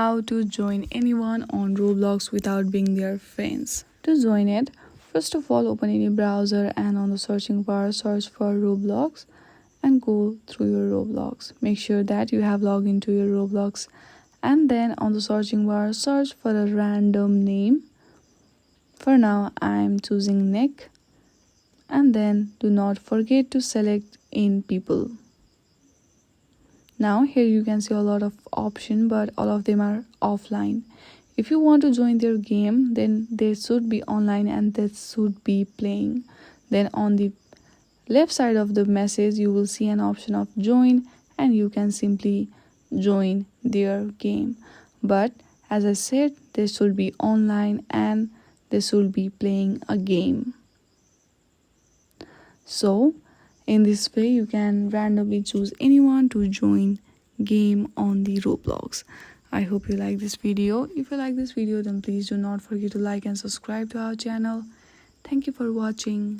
how to join anyone on Roblox without being their friends. To join it, first of all open any browser and on the searching bar search for Roblox and go through your Roblox. Make sure that you have logged into your Roblox and then on the searching bar search for a random name. For now I am choosing Nick, and then do not forget to select in people. Now here you can see a lot of options, but all of them are offline. If you want to join their game, then they should be online and they should be playing. Then on the left side of the message you will see an option of join, and you can simply join their game. But as I said, they should be online and they should be playing a game. So in this way you can randomly choose anyone to join game on the Roblox. I hope you like this video. If you like this video, then please do not forget to like and subscribe to our channel. Thank you for watching.